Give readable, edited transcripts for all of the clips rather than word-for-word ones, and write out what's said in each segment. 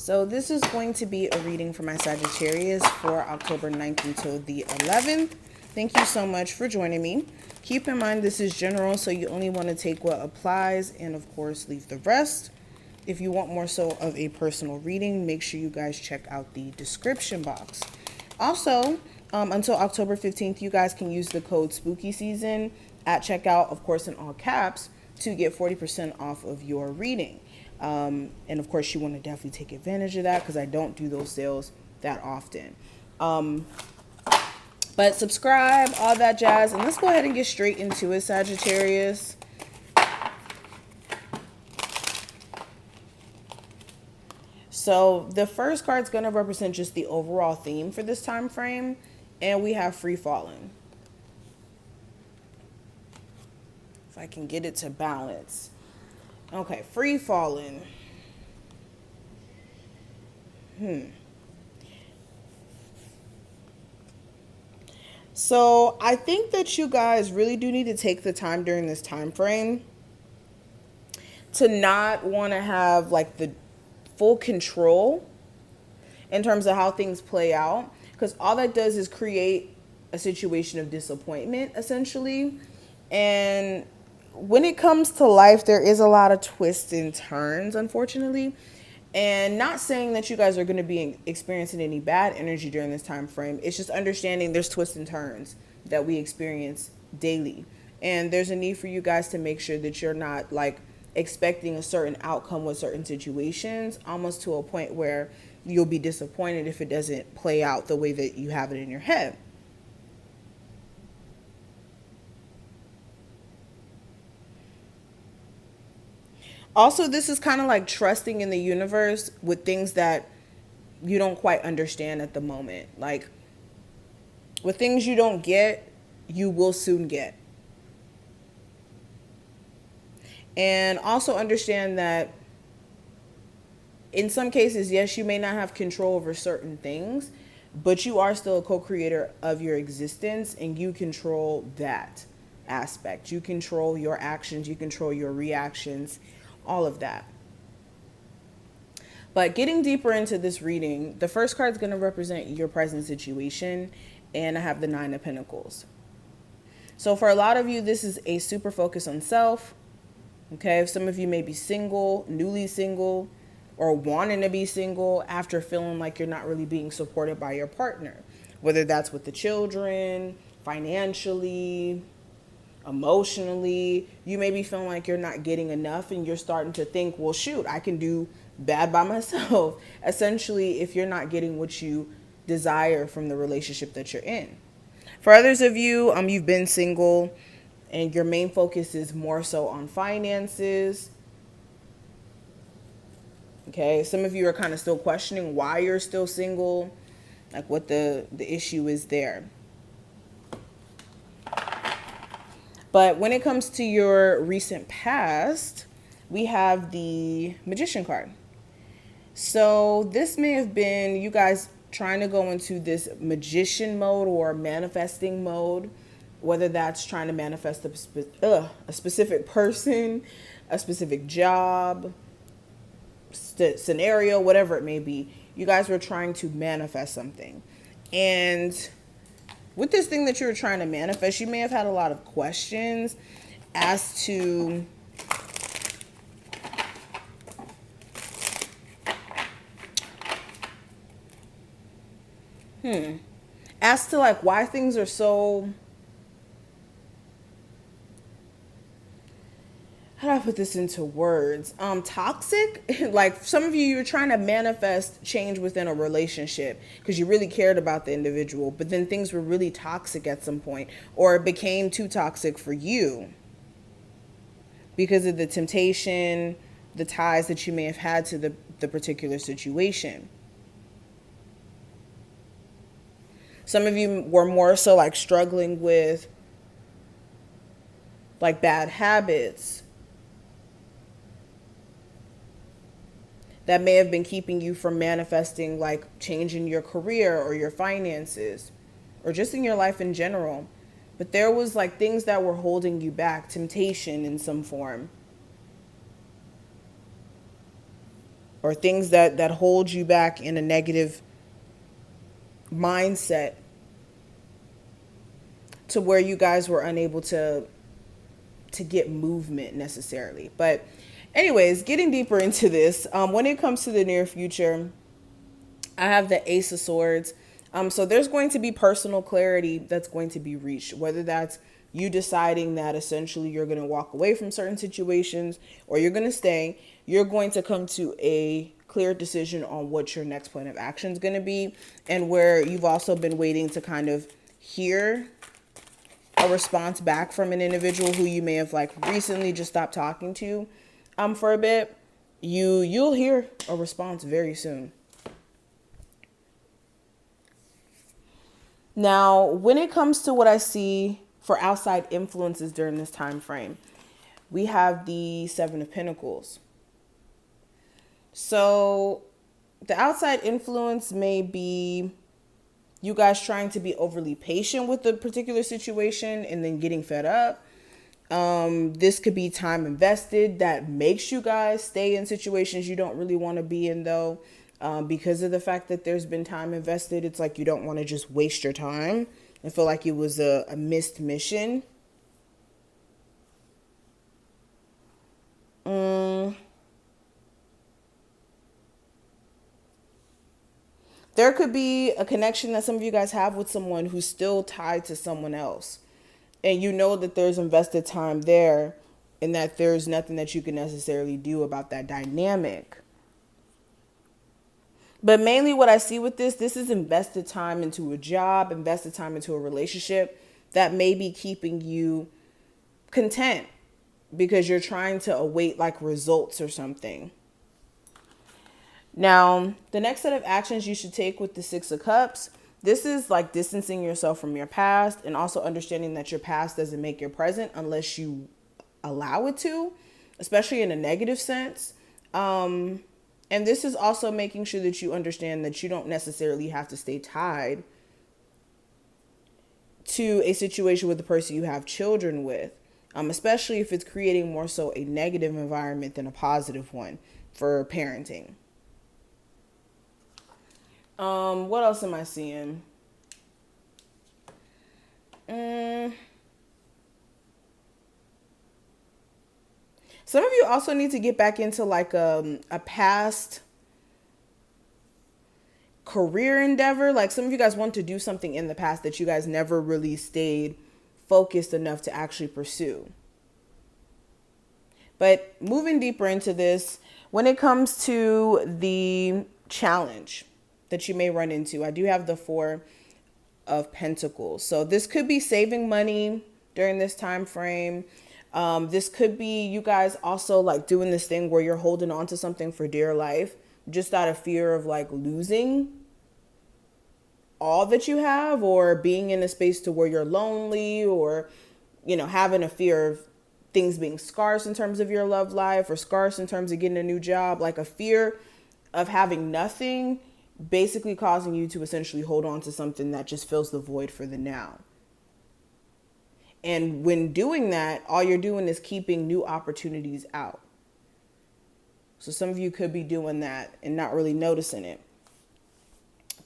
So this is going to be a reading for my Sagittarius for October 9th until the 11th. Thank you so much for joining me. Keep in mind this is general, so you only want to take what applies and of course leave the rest. If you want more so of a personal reading, make sure you guys check out the description box. Also, until October 15th, you guys can use the code Spooky Season at checkout, of course in all caps, to get 40% off of your reading. And of course, you want to definitely take advantage of that because I don't do those sales that often. But subscribe, all that jazz. And let's go ahead and get straight into it, Sagittarius. So the first card is going to represent just the overall theme for this time frame. And we have Free Falling. If I can get it to balance. Okay, Free Falling. So I think that you guys really do need to take the time during this time frame to not want to have like the full control in terms of how things play out, because all that does is create a situation of disappointment essentially. And when it comes to life, there is a lot of twists and turns, unfortunately. And not saying that you guys are going to be experiencing any bad energy during this time frame. It's just understanding there's twists and turns that we experience daily. And there's a need for you guys to make sure that you're not like expecting a certain outcome with certain situations, almost to a point where you'll be disappointed if it doesn't play out the way that you have it in your head. Also, this is kind of like trusting in the universe with things that you don't quite understand at the moment. Like, with things you don't get, you will soon get. And also understand that in some cases, yes, you may not have control over certain things, but you are still a co-creator of your existence and you control that aspect. You control your actions, you control your reactions, all of that. But getting deeper into this reading, the first card is going to represent your present situation, and I have the Nine of Pentacles. So for a lot of you, this is a super focus on self. Okay, some of you may be single, newly single, or wanting to be single after feeling like you're not really being supported by your partner, whether that's with the children, financially, emotionally. You may be feeling like you're not getting enough and you're starting to think, well, shoot, I can do bad by myself. Essentially, if you're not getting what you desire from the relationship that you're in. For others of you, you've been single and your main focus is more so on finances. Okay, some of you are kind of still questioning why you're still single, like what the issue is there. But when it comes to your recent past, we have the Magician card. So this may have been you guys trying to go into this magician mode or manifesting mode, whether that's trying to manifest a specific person, a specific job, scenario, whatever it may be. You guys were trying to manifest something. And with this thing that you were trying to manifest, you may have had a lot of questions as to like why things are so, how do I put this into words? Toxic. Like some of you, you're trying to manifest change within a relationship because you really cared about the individual, but then things were really toxic at some point, or it became too toxic for you because of the temptation, the ties that you may have had to the particular situation. Some of you were more so like struggling with like bad habits that may have been keeping you from manifesting like changing your career or your finances or just in your life in general. But there was like things that were holding you back, temptation in some form. or things that hold you back in a negative mindset to where you guys were unable to get movement necessarily. But anyways, getting deeper into this, when it comes to the near future, I have the Ace of Swords. So there's going to be personal clarity that's going to be reached, whether that's you deciding that essentially you're going to walk away from certain situations or you're going to stay. You're going to come to a clear decision on what your next plan of action is going to be, and where you've also been waiting to kind of hear a response back from an individual who you may have like recently just stopped talking to for a bit. You'll hear a response very soon. Now, when it comes to what I see for outside influences during this time frame, we have the Seven of Pentacles. So the outside influence may be you guys trying to be overly patient with the particular situation and then getting fed up. This could be time invested that makes you guys stay in situations you don't really want to be in, though. Because of the fact that there's been time invested, it's like you don't want to just waste your time and feel like it was a missed mission. There could be a connection that some of you guys have with someone who's still tied to someone else. And you know that there's invested time there and that there's nothing that you can necessarily do about that dynamic. But mainly what I see with this is invested time into a job, invested time into a relationship that may be keeping you content because you're trying to await like results or something. Now, the next set of actions you should take with the Six of Cups, this is like distancing yourself from your past and also understanding that your past doesn't make your present unless you allow it to, especially in a negative sense. And this is also making sure that you understand that you don't necessarily have to stay tied to a situation with the person you have children with, especially if it's creating more so a negative environment than a positive one for parenting. What else am I seeing? Some of you also need to get back into like a past career endeavor. Like some of you guys want to do something in the past that you guys never really stayed focused enough to actually pursue. But moving deeper into this, when it comes to the challenge that you may run into, I do have the Four of Pentacles. So this could be saving money during this time frame. This could be you guys also like doing this thing where you're holding on to something for dear life, just out of fear of like losing all that you have, or being in a space to where you're lonely, or, you know, having a fear of things being scarce in terms of your love life, or scarce in terms of getting a new job, like a fear of having nothing, basically causing you to essentially hold on to something that just fills the void for the now. And when doing that, all you're doing is keeping new opportunities out. So some of you could be doing that and not really noticing it.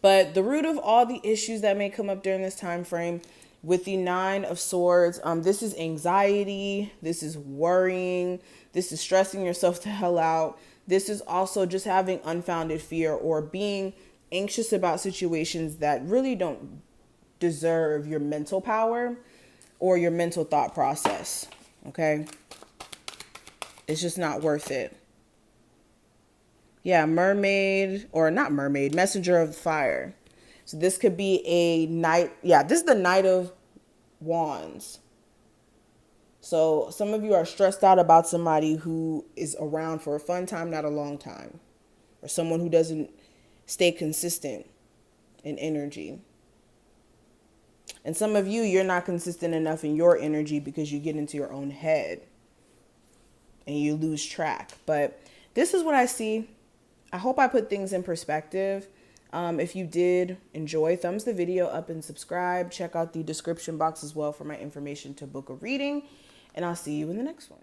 But the root of all the issues that may come up during this time frame with the Nine of Swords, this is anxiety, this is worrying, this is stressing yourself the hell out. This is also just having unfounded fear or being anxious about situations that really don't deserve your mental power or your mental thought process. Okay? It's just not worth it. Yeah, mermaid, or not mermaid, messenger of fire. So this could be a knight. Yeah, this is the Knight of Wands. So some of you are stressed out about somebody who is around for a fun time, not a long time. Or someone who doesn't stay consistent in energy. And some of you, you're not consistent enough in your energy because you get into your own head and you lose track. But this is what I see. I hope I put things in perspective. If you did enjoy, thumbs the video up and subscribe. Check out the description box as well for my information to book a reading. And I'll see you in the next one.